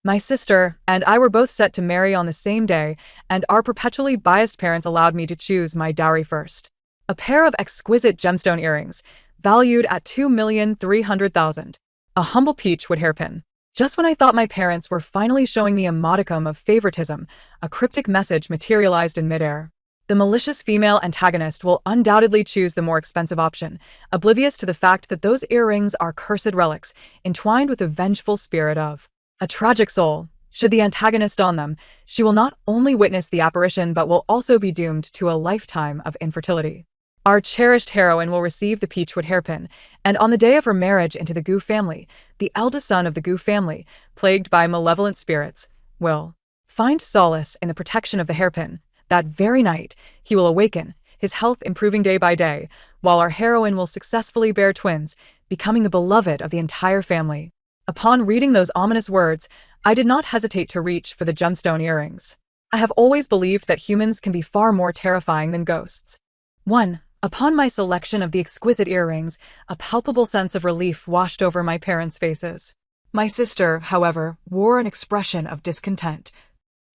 My sister and I were both set to marry on the same day, and our perpetually biased parents allowed me to choose my dowry first. A pair of exquisite gemstone earrings, valued at $2,300,000. A humble peachwood hairpin. Just when I thought my parents were finally showing me a modicum of favoritism, a cryptic message materialized in midair. The malicious female antagonist will undoubtedly choose the more expensive option, oblivious to the fact that those earrings are cursed relics, entwined with the vengeful spirit of a tragic soul. Should the antagonist don them, she will not only witness the apparition but will also be doomed to a lifetime of infertility. Our cherished heroine will receive the peachwood hairpin, and on the day of her marriage into the Gu family, the eldest son of the Gu family, plagued by malevolent spirits, will find solace in the protection of the hairpin. That very night, he will awaken, his health improving day by day, while our heroine will successfully bear twins, becoming the beloved of the entire family. Upon reading those ominous words, I did not hesitate to reach for the gemstone earrings. I have always believed that humans can be far more terrifying than ghosts. 1. Upon my selection of the exquisite earrings, a palpable sense of relief washed over my parents' faces. My sister, however, wore an expression of discontent,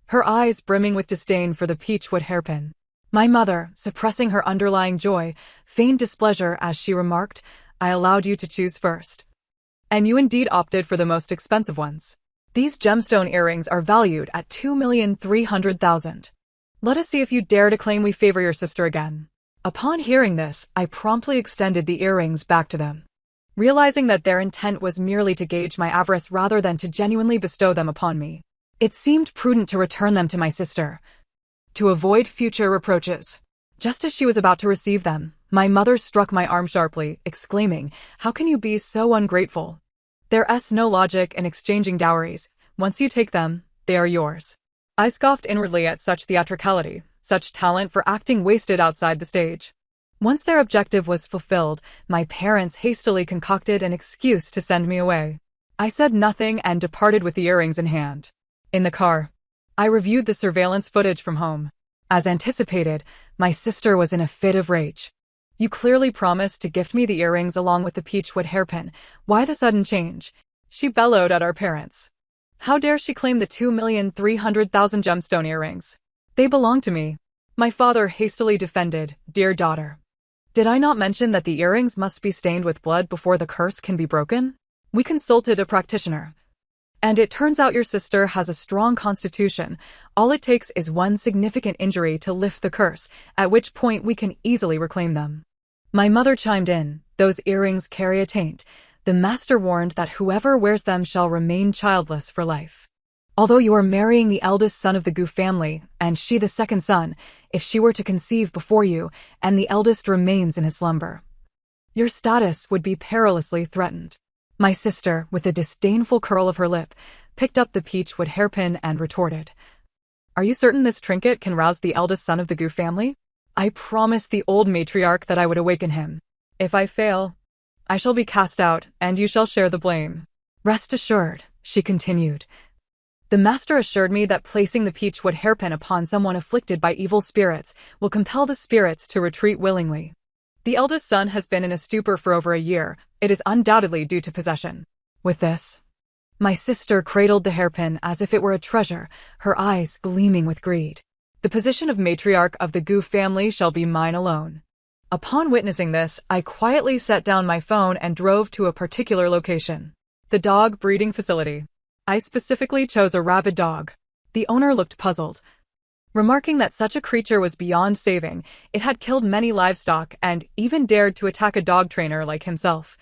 her eyes brimming with disdain for the peachwood hairpin. My mother, suppressing her underlying joy, feigned displeasure as she remarked, "I allowed you to choose first. And you indeed opted for the most expensive ones. These gemstone earrings are valued at $2,300,000. Let us see if you dare to claim we favor your sister again." Upon hearing this, I promptly extended the earrings back to them, realizing that their intent was merely to gauge my avarice rather than to genuinely bestow them upon me. It seemed prudent to return them to my sister, to avoid future reproaches. Just as she was about to receive them, my mother struck my arm sharply, exclaiming, "How can you be so ungrateful? There's no logic in exchanging dowries. Once you take them, they are yours." I scoffed inwardly at such theatricality, such talent for acting wasted outside the stage. Once their objective was fulfilled, my parents hastily concocted an excuse to send me away. I said nothing and departed with the earrings in hand. In the car, I reviewed the surveillance footage from home. As anticipated, my sister was in a fit of rage. "You clearly promised to gift me the earrings along with the peachwood hairpin. Why the sudden change?" she bellowed at our parents. How dare she claim the $2,300,000 gemstone earrings? They belong to me. My father hastily defended, "Dear daughter, did I not mention that the earrings must be stained with blood before the curse can be broken? We consulted a practitioner, and it turns out your sister has a strong constitution. All it takes is one significant injury to lift the curse, at which point we can easily reclaim them." My mother chimed in, "Those earrings carry a taint. The master warned that whoever wears them shall remain childless for life. Although you are marrying the eldest son of the Gu family, and she the second son, if she were to conceive before you, and the eldest remains in his slumber, your status would be perilously threatened." My sister, with a disdainful curl of her lip, picked up the peachwood hairpin and retorted, "Are you certain this trinket can rouse the eldest son of the Gu family? I promised the old matriarch that I would awaken him. If I fail, I shall be cast out, and you shall share the blame. Rest assured," she continued. "The master assured me that placing the peachwood hairpin upon someone afflicted by evil spirits will compel the spirits to retreat willingly. The eldest son has been in a stupor for over a year. It is undoubtedly due to possession." With this, my sister cradled the hairpin as if it were a treasure, her eyes gleaming with greed. "The position of matriarch of the Gu family shall be mine alone." Upon witnessing this, I quietly set down my phone and drove to a particular location, the dog breeding facility. I specifically chose a rabid dog. The owner looked puzzled, remarking that such a creature was beyond saving. It had killed many livestock and even dared to attack a dog trainer like himself,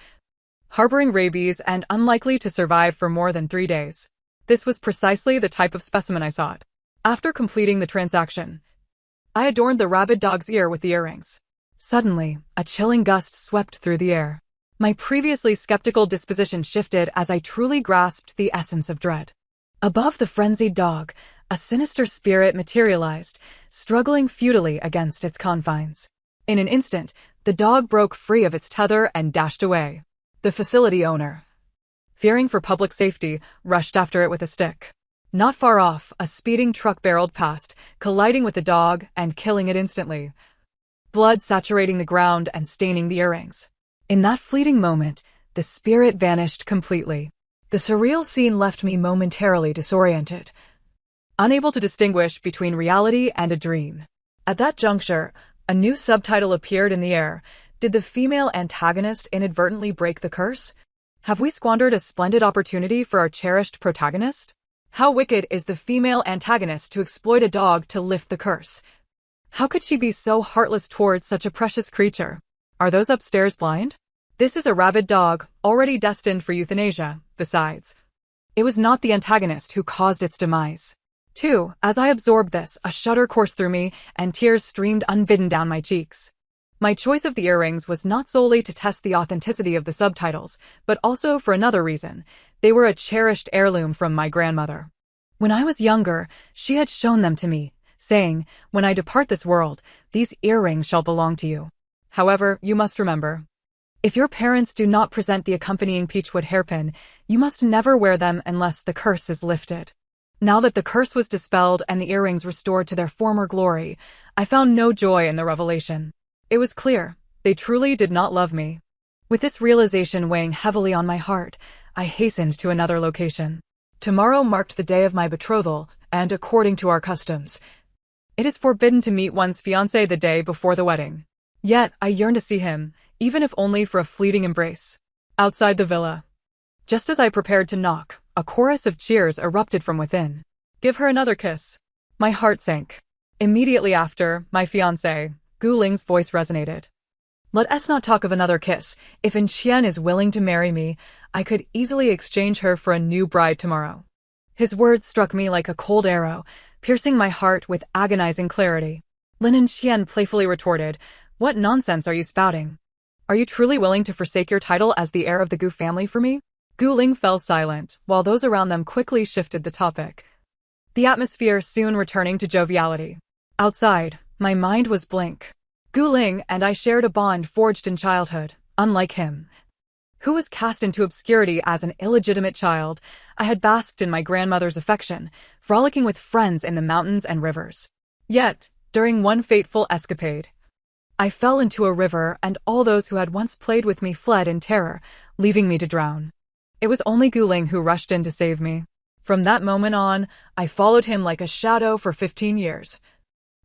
harboring rabies and unlikely to survive for more than 3 days. This was precisely the type of specimen I sought. After completing the transaction, I adorned the rabid dog's ear with the earrings. Suddenly, a chilling gust swept through the air. My previously skeptical disposition shifted as I truly grasped the essence of dread. Above the frenzied dog, a sinister spirit materialized, struggling futilely against its confines. In an instant, the dog broke free of its tether and dashed away. The facility owner, fearing for public safety, rushed after it with a stick. Not far off, a speeding truck barreled past, colliding with the dog and killing it instantly, blood saturating the ground and staining the earrings. In that fleeting moment, the spirit vanished completely. The The surreal scene left me momentarily disoriented, unable to distinguish between reality and a dream. At that juncture, a new subtitle appeared in the air. Did the female antagonist inadvertently break the curse? Have we squandered a splendid opportunity for our cherished protagonist? How wicked is the female antagonist to exploit a dog to lift the curse? How could she be so heartless towards such a precious creature? Are those upstairs blind? This is a rabid dog, already destined for euthanasia, besides. It was not the antagonist who caused its demise. 2. As I absorbed this, a shudder coursed through me, and tears streamed unbidden down my cheeks. My choice of the earrings was not solely to test the authenticity of the subtitles, but also for another reason. They were a cherished heirloom from my grandmother. When I was younger, she had shown them to me, saying, "When I depart this world, these earrings shall belong to you." However, you must remember, if your parents do not present the accompanying peachwood hairpin, you must never wear them unless the curse is lifted. Now that the curse was dispelled and the earrings restored to their former glory, I found no joy in the revelation. It was clear, they truly did not love me. With this realization weighing heavily on my heart, I hastened to another location. Tomorrow marked the day of my betrothal, and according to our customs, it is forbidden to meet one's fiancé the day before the wedding. Yet, I yearned to see him, even if only for a fleeting embrace. Outside the villa, just as I prepared to knock, a chorus of cheers erupted from within. "Give her another kiss." My heart sank. Immediately after, my fiancé, Gu Ling's voice resonated. "Let us not talk of another kiss. If In Qian is willing to marry me, I could easily exchange her for a new bride tomorrow." His words struck me like a cold arrow, piercing my heart with agonizing clarity. Lin In Qian playfully retorted, "What nonsense are you spouting? Are you truly willing to forsake your title as the heir of the Gu family for me?" Gu Ling fell silent, while those around them quickly shifted the topic, the atmosphere soon returning to joviality. Outside, my mind was blank. Gu Ling and I shared a bond forged in childhood. Unlike him, who was cast into obscurity as an illegitimate child, I had basked in my grandmother's affection, frolicking with friends in the mountains and rivers. Yet, during one fateful escapade, I fell into a river and all those who had once played with me fled in terror, leaving me to drown. It was only Gu Ling who rushed in to save me. From that moment on, I followed him like a shadow for 15 years.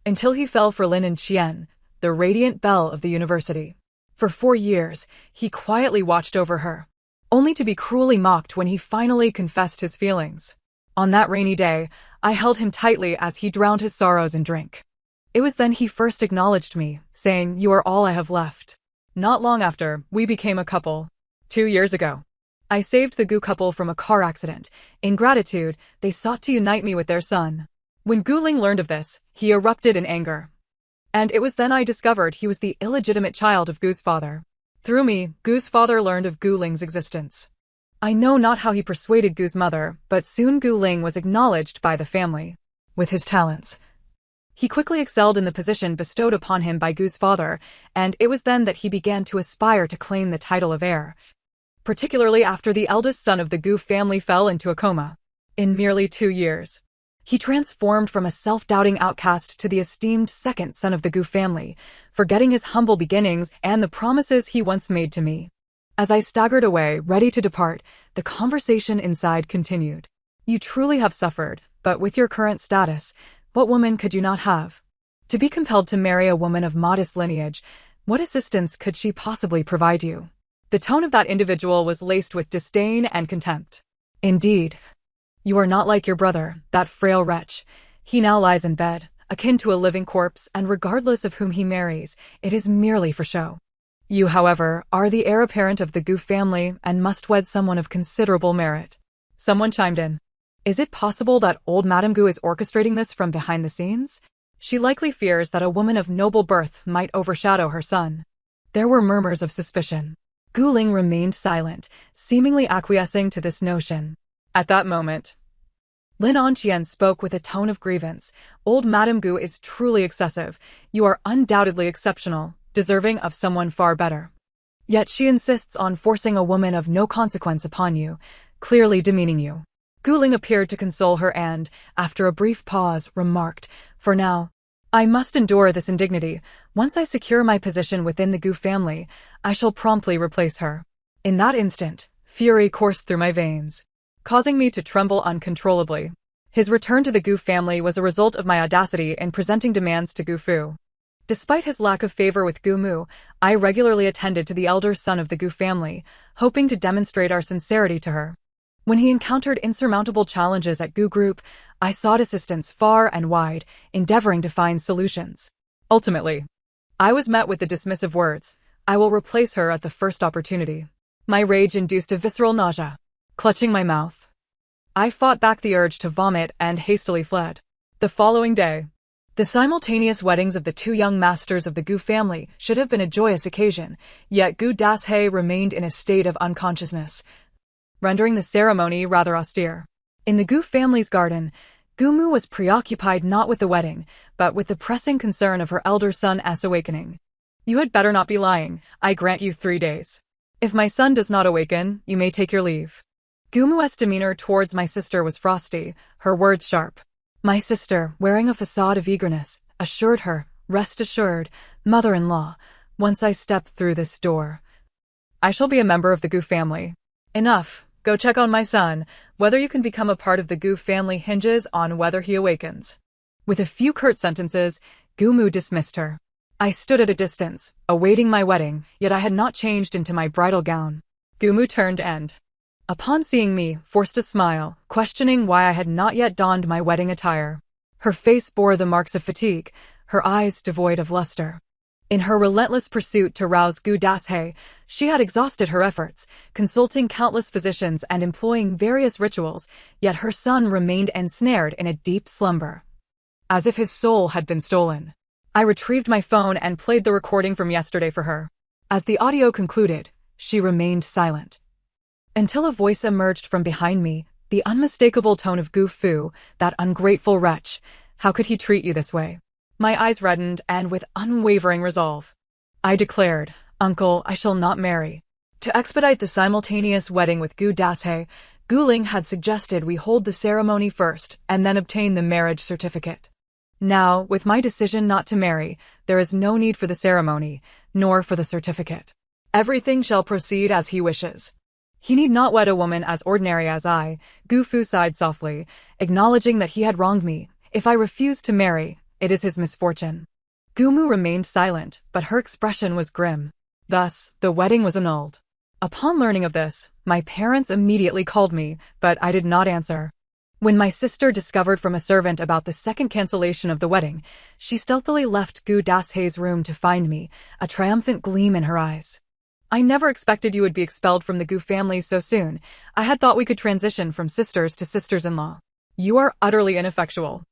Until he fell for Lin In Qian, the radiant belle of the university. For 4 years, he quietly watched over her, only to be cruelly mocked when he finally confessed his feelings. On that rainy day, I held him tightly as he drowned his sorrows in drink. It was then he first acknowledged me, saying, "You are all I have left." Not long after, we became a couple. 2 years ago, I saved the Gu couple from a car accident. In gratitude, they sought to unite me with their son. When Gu Ling learned of this, he erupted in anger. And it was then I discovered he was the illegitimate child of Gu's father. Through me, Gu's father learned of Gu Ling's existence. I know not how he persuaded Gu's mother, but soon Gu Ling was acknowledged by the family. With his talents, he quickly excelled in the position bestowed upon him by Gu's father, and it was then that he began to aspire to claim the title of heir, particularly after the eldest son of the Gu family fell into a coma. In merely 2 years, he transformed from a self-doubting outcast to the esteemed second son of the Gu family, forgetting his humble beginnings and the promises he once made to me. As I staggered away, ready to depart, the conversation inside continued. "You truly have suffered, but with your current status, what woman could you not have? To be compelled to marry a woman of modest lineage, what assistance could she possibly provide you?" The tone of that individual was laced with disdain and contempt. "Indeed, you are not like your brother, that frail wretch. He now lies in bed, akin to a living corpse, and regardless of whom he marries, it is merely for show. You, however, are the heir apparent of the Gu family and must wed someone of considerable merit." Someone chimed in. "Is it possible that old Madame Gu is orchestrating this from behind the scenes? She likely fears that a woman of noble birth might overshadow her son." There were murmurs of suspicion. Gu Ling remained silent, seemingly acquiescing to this notion. At that moment, Lin Anqian spoke with a tone of grievance. "Old Madame Gu is truly excessive. You are undoubtedly exceptional, deserving of someone far better. Yet she insists on forcing a woman of no consequence upon you, clearly demeaning you." Gu Ling appeared to console her and, after a brief pause, remarked, "For now, I must endure this indignity. Once I secure my position within the Gu family, I shall promptly replace her." In that instant, fury coursed through my veins. causing me to tremble uncontrollably. His return to the Gu family was a result of my audacity in presenting demands to Gu Fu. Despite his lack of favor with Gu Mu, I regularly attended to the elder son of the Gu family, hoping to demonstrate our sincerity to her. When he encountered insurmountable challenges at Gu Group, I sought assistance far and wide, endeavoring to find solutions. Ultimately, I was met with the dismissive words, "I will replace her at the first opportunity." My rage induced a visceral nausea. Clutching my mouth, I fought back the urge to vomit and hastily fled. The following day, the simultaneous weddings of the two young masters of the Gu family should have been a joyous occasion, yet Gu Dashye remained in a state of unconsciousness, rendering the ceremony rather austere. In the Gu family's garden, Gu Mu was preoccupied not with the wedding, but with the pressing concern of her elder son's awakening. "You had better not be lying. I grant you 3 days. If my son does not awaken, you may take your leave." Gu Mu's demeanor towards my sister was frosty, her words sharp. My sister, wearing a facade of eagerness, assured her, "Rest assured, mother-in-law, once I step through this door, I shall be a member of the Gu family. Enough. Go check on my son. Whether you can become a part of the Gu family hinges on whether he awakens." With a few curt sentences, Gu Mu dismissed her. I stood at a distance, awaiting my wedding, yet I had not changed into my bridal gown. Gu Mu turned and, upon seeing me, forced a smile, questioning why I had not yet donned my wedding attire. Her face bore the marks of fatigue, her eyes devoid of luster. In her relentless pursuit to rouse Gu Dashye, she had exhausted her efforts, consulting countless physicians and employing various rituals, yet her son remained ensnared in a deep slumber, as if his soul had been stolen. I retrieved my phone and played the recording from yesterday for her. As the audio concluded, she remained silent, until a voice emerged from behind me, the unmistakable tone of Gu Fu, "That ungrateful wretch. How could he treat you this way?" My eyes reddened, and with unwavering resolve, I declared, "Uncle, I shall not marry." To expedite the simultaneous wedding with Gu Dashye, Gu Ling had suggested we hold the ceremony first and then obtain the marriage certificate. Now, with my decision not to marry, there is no need for the ceremony, nor for the certificate. Everything shall proceed as he wishes. He need not wed a woman as ordinary as I. Gu Fu sighed softly, acknowledging that he had wronged me. If I refuse to marry, it is his misfortune. Gu Mu remained silent, but her expression was grim. Thus, the wedding was annulled. Upon learning of this, my parents immediately called me, but I did not answer. When my sister discovered from a servant about the second cancellation of the wedding, she stealthily left Gu Dashye's room to find me, a triumphant gleam in her eyes. "I never expected you would be expelled from the Gu family so soon. I had thought we could transition from sisters to sisters-in-law. You are utterly ineffectual.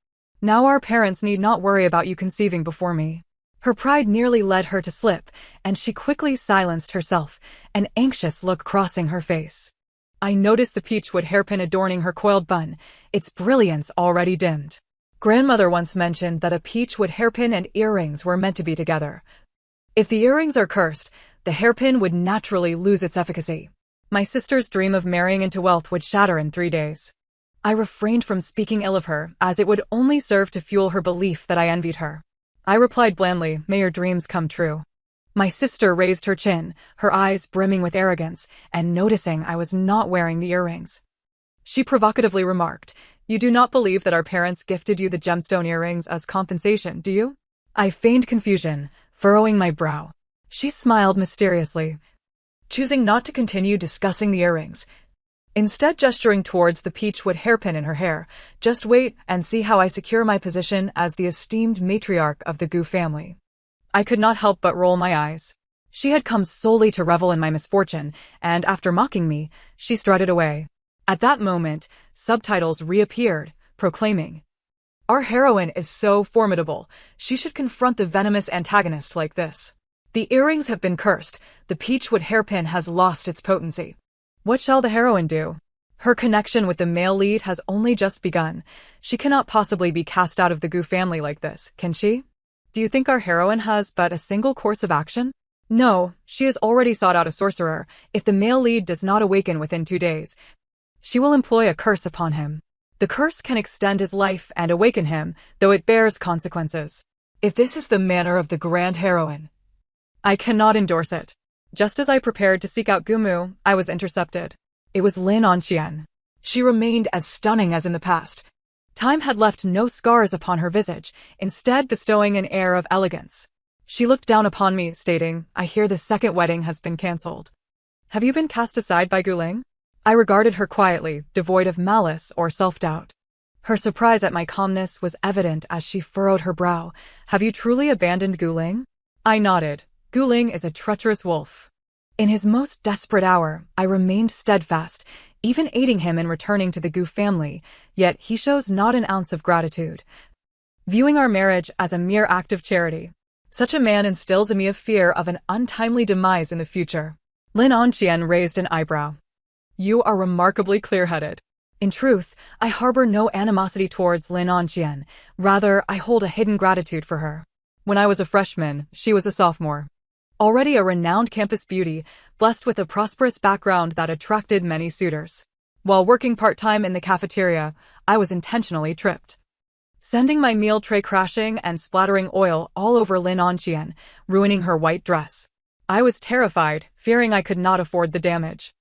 Now our parents need not worry about you conceiving before me." Her pride nearly led her to slip, and she quickly silenced herself, an anxious look crossing her face. I noticed the peachwood hairpin adorning her coiled bun, its brilliance already dimmed. Grandmother once mentioned that a peachwood hairpin and earrings were meant to be together. If the earrings are cursed, the hairpin would naturally lose its efficacy. My sister's dream of marrying into wealth would shatter in 3 days. I refrained from speaking ill of her, as it would only serve to fuel her belief that I envied her. I replied blandly, "May your dreams come true." My sister raised her chin, her eyes brimming with arrogance, and noticing I was not wearing the earrings, she provocatively remarked, "You do not believe that our parents gifted you the gemstone earrings as compensation, do you?" I feigned confusion, furrowing my brow. She smiled mysteriously, choosing not to continue discussing the earrings, instead gesturing towards the peachwood hairpin in her hair. "Just wait and see how I secure my position as the esteemed matriarch of the Gu family." I could not help but roll my eyes. She had come solely to revel in my misfortune, and after mocking me, she strutted away. At that moment, subtitles reappeared, proclaiming, "Our heroine is so formidable, she should confront the venomous antagonist like this. The earrings have been cursed, the peachwood hairpin has lost its potency. What shall the heroine do? Her connection with the male lead has only just begun. She cannot possibly be cast out of the Gu family like this, can she? Do you think our heroine has but a single course of action? No, she has already sought out a sorcerer. If the male lead does not awaken within 2 days, she will employ a curse upon him. The curse can extend his life and awaken him, though it bears consequences. If this is the manner of the grand heroine, I cannot endorse it." Just as I prepared to seek out Gu Mu, I was intercepted. It was Lin Onqian. She remained as stunning as in the past. Time had left no scars upon her visage, instead bestowing an air of elegance. She looked down upon me, stating, "I hear the second wedding has been cancelled. Have you been cast aside by Guling?" I regarded her quietly, devoid of malice or self-doubt. Her surprise at my calmness was evident as she furrowed her brow. "Have you truly abandoned Guling?" I nodded. "Guling is a treacherous wolf. In his most desperate hour, I remained steadfast, even aiding him in returning to the Gu family, yet he shows not an ounce of gratitude, viewing our marriage as a mere act of charity. Such a man instills in me a fear of an untimely demise in the future." Lin Onqian raised an eyebrow. "You are remarkably clear-headed." In truth, I harbor no animosity towards Lin Onqian. Rather, I hold a hidden gratitude for her. When I was a freshman, she was a sophomore. Already a renowned campus beauty, blessed with a prosperous background that attracted many suitors. While working part-time in the cafeteria, I was intentionally tripped, sending my meal tray crashing and splattering oil all over Lin Onqian, ruining her white dress. I was terrified, fearing I could not afford the damage,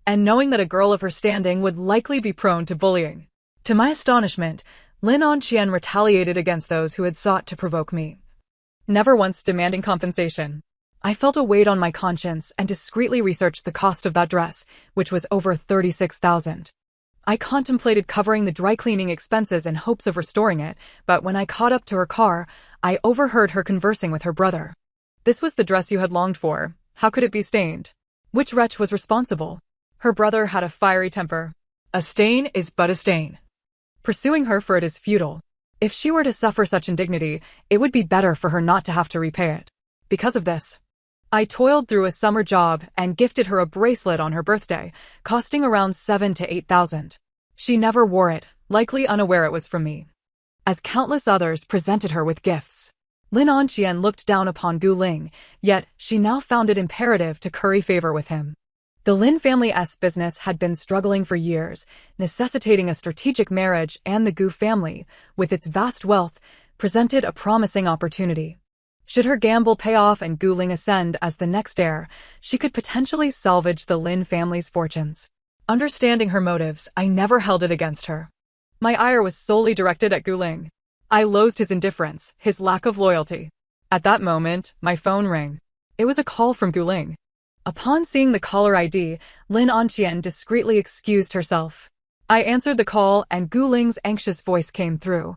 and knowing that a girl of her standing would likely be prone to bullying. To my astonishment, Lin Onqian retaliated against those who had sought to provoke me, never once demanding compensation. I felt a weight on my conscience and discreetly researched the cost of that dress, which was over 36,000. I contemplated covering the dry cleaning expenses in hopes of restoring it, but when I caught up to her car, I overheard her conversing with her brother. "This was the dress you had longed for. How could it be stained? Which wretch was responsible?" Her brother had a fiery temper. "A stain is but a stain. Pursuing her for it is futile. If she were to suffer such indignity, it would be better for her not to have to repay it." Because of this, I toiled through a summer job and gifted her a bracelet on her birthday, costing around 7,000 to 8,000. She never wore it, likely unaware it was from me, as countless others presented her with gifts. Lin Onqian looked down upon Gu Ling, yet she now found it imperative to curry favor with him. The Lin family's business had been struggling for years, necessitating a strategic marriage, and the Gu family, with its vast wealth, presented a promising opportunity. Should her gamble pay off and Gu Ling ascend as the next heir, she could potentially salvage the Lin family's fortunes. Understanding her motives, I never held it against her. My ire was solely directed at Gu Ling. I loathed his indifference, his lack of loyalty. At that moment, my phone rang. It was a call from Gu Ling. Upon seeing the caller ID, Lin Onqian discreetly excused herself. I answered the call and Gu Ling's anxious voice came through,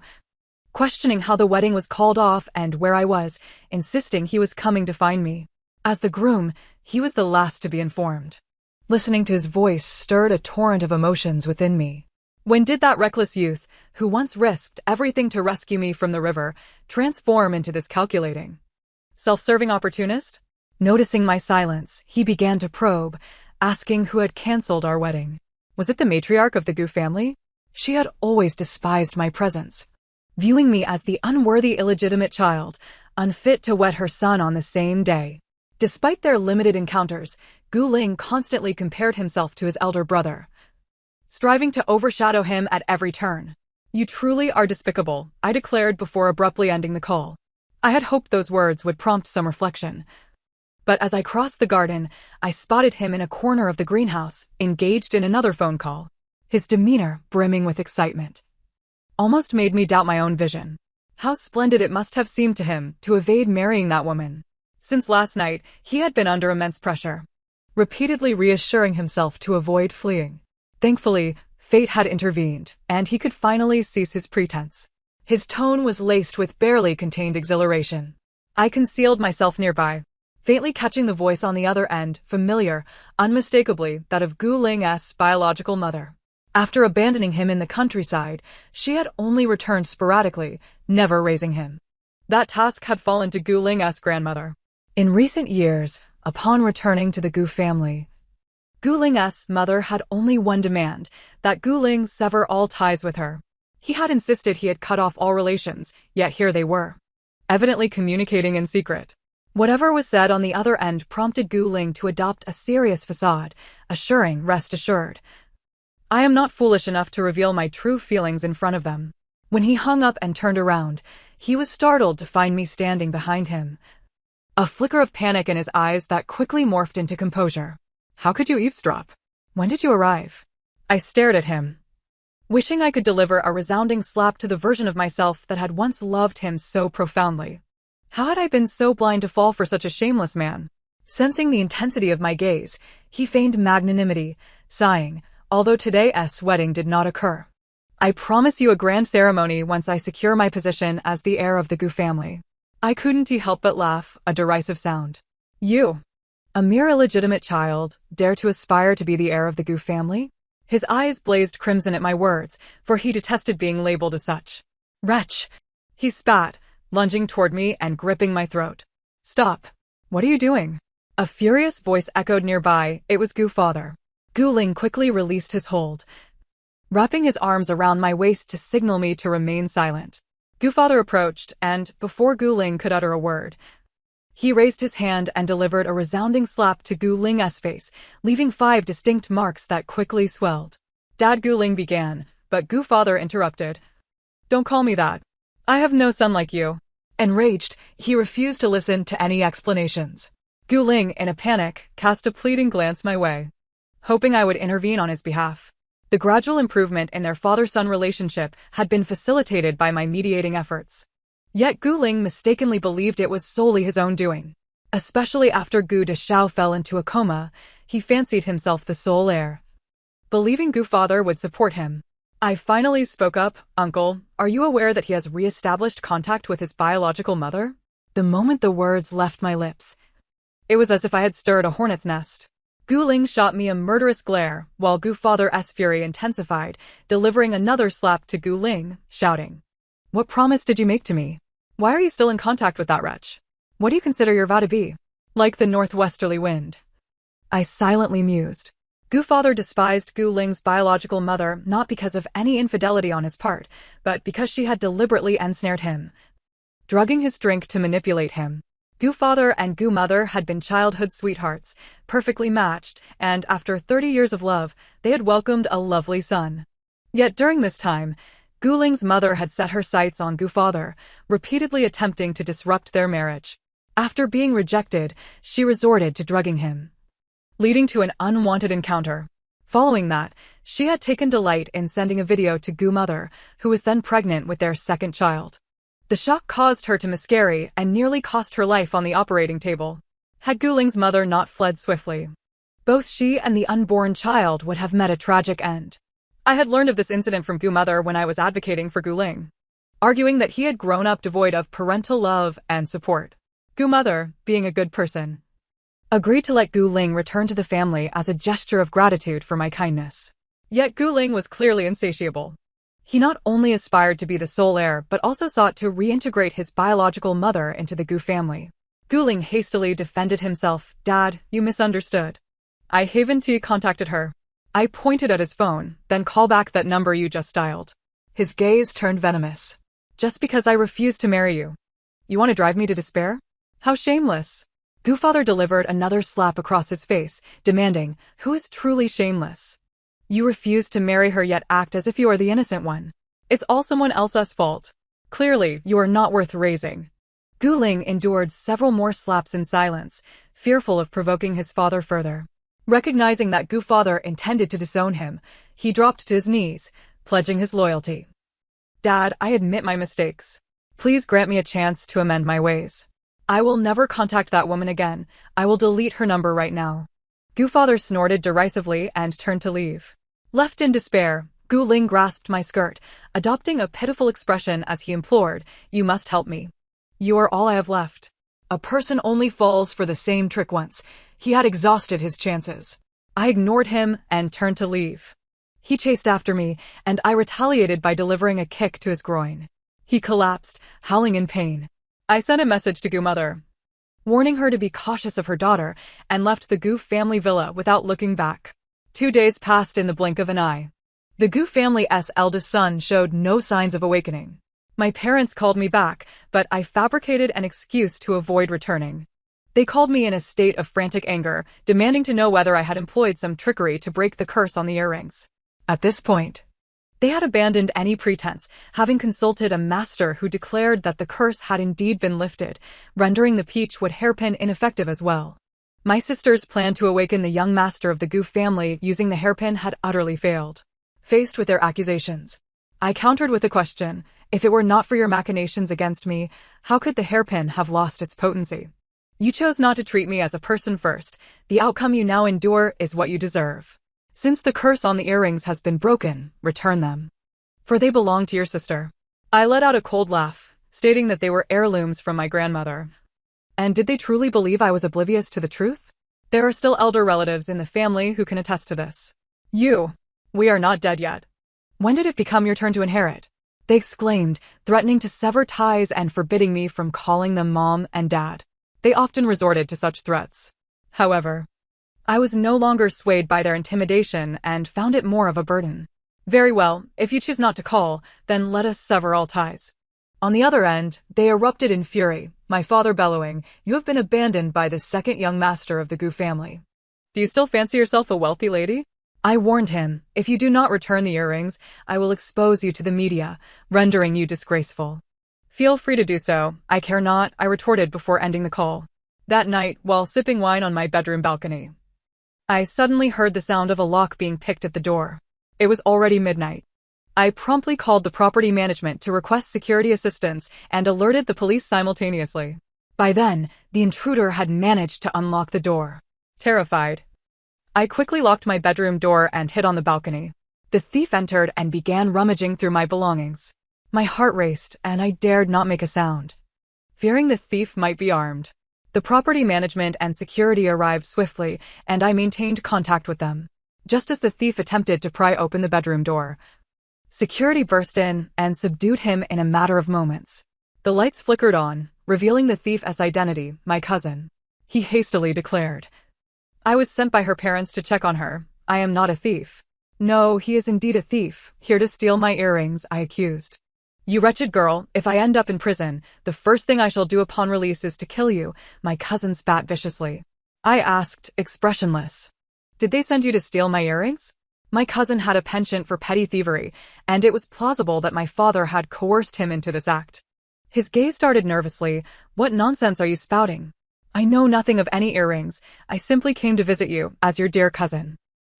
questioning how the wedding was called off and where I was, insisting he was coming to find me. As the groom, he was the last to be informed. Listening to his voice stirred a torrent of emotions within me. When did that reckless youth, who once risked everything to rescue me from the river, transform into this calculating, self-serving opportunist? Noticing my silence, he began to probe, asking who had cancelled our wedding. Was it the matriarch of the Gu family? She had always despised my presence, viewing me as the unworthy illegitimate child, unfit to wed her son on the same day. Despite their limited encounters, Gu Ling constantly compared himself to his elder brother, striving to overshadow him at every turn. "You truly are despicable," I declared before abruptly ending the call. I had hoped those words would prompt some reflection, but as I crossed the garden, I spotted him in a corner of the greenhouse, engaged in another phone call. His demeanor, brimming with excitement, almost made me doubt my own vision. How splendid it must have seemed to him to evade marrying that woman. Since last night, he had been under immense pressure, repeatedly reassuring himself to avoid fleeing. Thankfully, fate had intervened, and he could finally cease his pretense. His tone was laced with barely contained exhilaration. I concealed myself nearby, faintly catching the voice on the other end, familiar, unmistakably that of Gu Ling's biological mother. After abandoning him in the countryside, she had only returned sporadically, never raising him. That task had fallen to Gu Ling's grandmother. In recent years, upon returning to the Gu family, Gu Ling's mother had only one demand, that Gu Ling sever all ties with her. He had insisted he had cut off all relations, yet here they were, evidently communicating in secret. Whatever was said on the other end prompted Gu Ling to adopt a serious facade, assuring, "Rest assured, I am not foolish enough to reveal my true feelings in front of them." When he hung up and turned around, he was startled to find me standing behind him, a flicker of panic in his eyes that quickly morphed into composure. "How could you eavesdrop? When did you arrive?" I stared at him, wishing I could deliver a resounding slap to the version of myself that had once loved him so profoundly. How had I been so blind to fall for such a shameless man? Sensing the intensity of my gaze, he feigned magnanimity, sighing, although today's wedding did not occur. I promise you a grand ceremony once I secure my position as the heir of the Gu family. I couldn't help but laugh, a derisive sound. You, a mere illegitimate child, dare to aspire to be the heir of the Gu family? His eyes blazed crimson at my words, for he detested being labeled as such. Wretch! He spat, lunging toward me and gripping my throat. Stop! What are you doing? A furious voice echoed nearby. It was Gu Father. Gu Ling quickly released his hold, wrapping his arms around my waist to signal me to remain silent. Gu Father approached, and, before Gu Ling could utter a word, he raised his hand and delivered a resounding slap to Gu Ling's face, leaving 5 distinct marks that quickly swelled. Dad, Gu Ling began, but Gu Father interrupted. Don't call me that. I have no son like you. Enraged, he refused to listen to any explanations. Gu Ling, in a panic, cast a pleading glance my way, hoping I would intervene on his behalf. The gradual improvement in their father-son relationship had been facilitated by my mediating efforts. Yet Gu Ling mistakenly believed it was solely his own doing. Especially after Gu Deshao fell into a coma, he fancied himself the sole heir, believing Gu Father would support him. I finally spoke up. Uncle, are you aware that he has re-established contact with his biological mother? The moment the words left my lips, it was as if I had stirred a hornet's nest. Gu Ling shot me a murderous glare, while Gu Father's fury intensified, delivering another slap to Gu Ling, shouting, What promise did you make to me? Why are you still in contact with that wretch? What do you consider your vow to be? Like the northwesterly wind. I silently mused. Gu Father despised Gu Ling's biological mother not because of any infidelity on his part, but because she had deliberately ensnared him, drugging his drink to manipulate him. Gu Father and Gu Mother had been childhood sweethearts, perfectly matched, and after 30 years of love, they had welcomed a lovely son. Yet during this time, Gu Ling's mother had set her sights on Gu Father, repeatedly attempting to disrupt their marriage. After being rejected, she resorted to drugging him, leading to an unwanted encounter. Following that, she had taken delight in sending a video to Gu Mother, who was then pregnant with their second child. The shock caused her to miscarry and nearly cost her life on the operating table. Had Gu Ling's mother not fled swiftly, both she and the unborn child would have met a tragic end. I had learned of this incident from Gu Mother when I was advocating for Gu Ling, arguing that he had grown up devoid of parental love and support. Gu Mother, being a good person, agreed to let Gu Ling return to the family as a gesture of gratitude for my kindness. Yet Gu Ling was clearly insatiable. He not only aspired to be the sole heir but also sought to reintegrate his biological mother into the Gu family. Gu Ling hastily defended himself. Dad, you misunderstood. I haven't contacted her. I pointed at his phone, then call back that number you just dialed. His gaze turned venomous. Just because I refused to marry you, you want to drive me to despair? How shameless. Gu Father delivered another slap across his face, demanding, Who is truly shameless? You refuse to marry her yet act as if you are the innocent one. It's all someone else's fault. Clearly, you are not worth raising. Gu Ling endured several more slaps in silence, fearful of provoking his father further. Recognizing that Gu Father intended to disown him, he dropped to his knees, pledging his loyalty. Dad, I admit my mistakes. Please grant me a chance to amend my ways. I will never contact that woman again. I will delete her number right now. Gu Father snorted derisively and turned to leave. Left in despair, Gu Ling grasped my skirt, adopting a pitiful expression as he implored, You must help me. You are all I have left. A person only falls for the same trick once. He had exhausted his chances. I ignored him and turned to leave. He chased after me, and I retaliated by delivering a kick to his groin. He collapsed, howling in pain. I sent a message to Gu Mother, warning her to be cautious of her daughter, and left the Gu family villa without looking back. 2 days passed in the blink of an eye. The Gu family's eldest son showed no signs of awakening. My parents called me back, but I fabricated an excuse to avoid returning. They called me in a state of frantic anger, demanding to know whether I had employed some trickery to break the curse on the earrings. At this point, they had abandoned any pretense, having consulted a master who declared that the curse had indeed been lifted, rendering the peachwood hairpin ineffective as well. My sister's plan to awaken the young master of the Gu family using the hairpin had utterly failed. Faced with their accusations, I countered with a question. If it were not for your machinations against me, how could the hairpin have lost its potency? You chose not to treat me as a person first. The outcome you now endure is what you deserve. Since the curse on the earrings has been broken, return them, for they belong to your sister. I let out a cold laugh, stating that they were heirlooms from my grandmother. And did they truly believe I was oblivious to the truth? There are still elder relatives in the family who can attest to this. We are not dead yet. When did it become your turn to inherit? They exclaimed, threatening to sever ties and forbidding me from calling them mom and dad. They often resorted to such threats. However, I was no longer swayed by their intimidation and found it more of a burden. Very well, if you choose not to call, then let us sever all ties. On the other end, they erupted in fury, my father bellowing, "You have been abandoned by the second young master of the Gu family. Do you still fancy yourself a wealthy lady?" I warned him, "If you do not return the earrings, I will expose you to the media, rendering you disgraceful." "Feel free to do so, I care not," I retorted before ending the call. That night, while sipping wine on my bedroom balcony, I suddenly heard the sound of a lock being picked at the door. It was already midnight. I promptly called the property management to request security assistance and alerted the police simultaneously. By then, the intruder had managed to unlock the door. Terrified, I quickly locked my bedroom door and hid on the balcony. The thief entered and began rummaging through my belongings. My heart raced, and I dared not make a sound, fearing the thief might be armed. The property management and security arrived swiftly, and I maintained contact with them. Just as the thief attempted to pry open the bedroom door, security burst in and subdued him in a matter of moments. The lights flickered on, revealing the thief's identity, my cousin. He hastily declared, "I was sent by her parents to check on her. I am not a thief." "No, he is indeed a thief, here to steal my earrings," I accused. "You wretched girl, if I end up in prison, the first thing I shall do upon release is to kill you," my cousin spat viciously. I asked, expressionless, "Did they send you to steal my earrings?" My cousin had a penchant for petty thievery, and it was plausible that my father had coerced him into this act. His gaze darted nervously. "What nonsense are you spouting? I know nothing of any earrings. I simply came to visit you, as your dear cousin.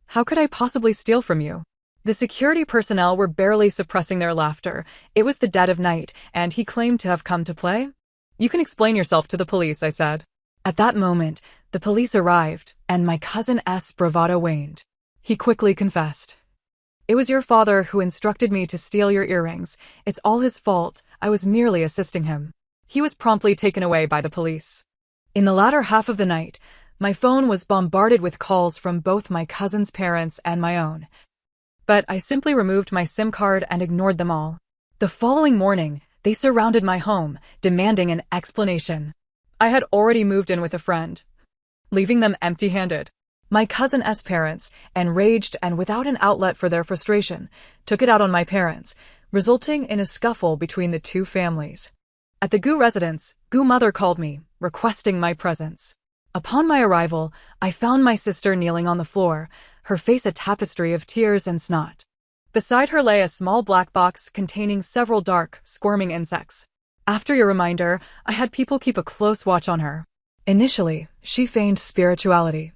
How could I possibly steal from you?" The security personnel were barely suppressing their laughter. It was the dead of night, and he claimed to have come to play? "You can explain yourself to the police," I said. At that moment, the police arrived, and my cousin's bravado waned. He quickly confessed. "It was your father who instructed me to steal your earrings. It's all his fault. I was merely assisting him." He was promptly taken away by the police. In the latter half of the night, my phone was bombarded with calls from both my cousin's parents and my own. But I simply removed my SIM card and ignored them all. The following morning, they surrounded my home, demanding an explanation. I had already moved in with a friend, leaving them empty-handed. My cousin's parents, enraged and without an outlet for their frustration, took it out on my parents, resulting in a scuffle between the two families. At the Gu residence, Gu mother called me, requesting my presence. Upon my arrival, I found my sister kneeling on the floor, her face a tapestry of tears and snot. Beside her lay a small black box containing several dark, squirming insects. After your reminder, I had people keep a close watch on her. Initially, she feigned spirituality,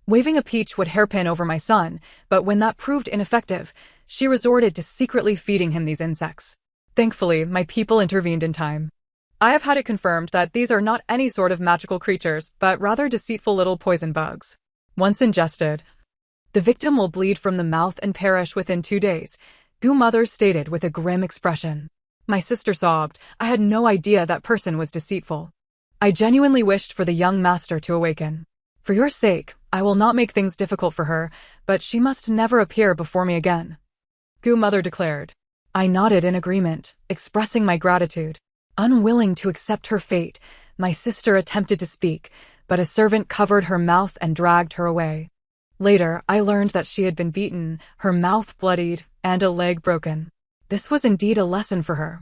waving a peachwood hairpin over my son, but when that proved ineffective, she resorted to secretly feeding him these insects. Thankfully, my people intervened in time. I have had it confirmed that these are not any sort of magical creatures, but rather deceitful little poison bugs. Once ingested, the victim will bleed from the mouth and perish within 2 days, Gu mother stated with a grim expression. My sister sobbed. I had no idea that person was deceitful. I genuinely wished for the young master to awaken. For your sake, I will not make things difficult for her, but she must never appear before me again, Gu mother declared. I nodded in agreement, expressing my gratitude. Unwilling to accept her fate, my sister attempted to speak, but a servant covered her mouth and dragged her away. Later, I learned that she had been beaten, her mouth bloodied, and a leg broken. This was indeed a lesson for her.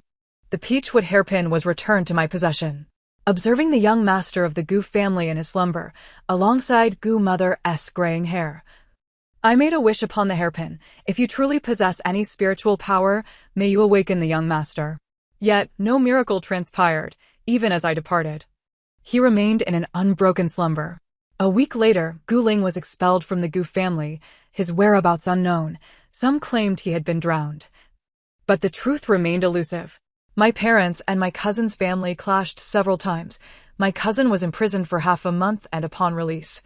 The peachwood hairpin was returned to my possession. Observing the young master of the Gu family in his slumber, alongside Gu mother's graying hair, I made a wish upon the hairpin. If you truly possess any spiritual power, may you awaken the young master. Yet, no miracle transpired, even as I departed. He remained in an unbroken slumber. A week later, Gu Ling was expelled from the Gu family, his whereabouts unknown. Some claimed he had been drowned, but the truth remained elusive. My parents and my cousin's family clashed several times. My cousin was imprisoned for half a month and upon release,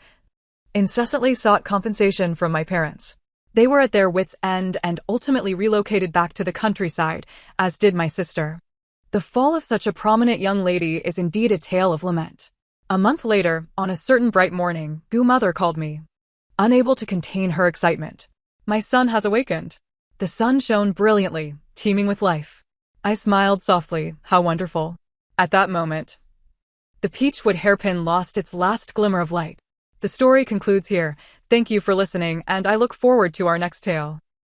incessantly sought compensation from my parents. They were at their wits' end and ultimately relocated back to the countryside, as did my sister. The fall of such a prominent young lady is indeed a tale of lament. A month later, on a certain bright morning, Goo mother called me, unable to contain her excitement. My son has awakened. The sun shone brilliantly, teeming with life. I smiled softly. How wonderful. At that moment, the peachwood hairpin lost its last glimmer of light. The story concludes here. Thank you for listening, and I look forward to our next tale.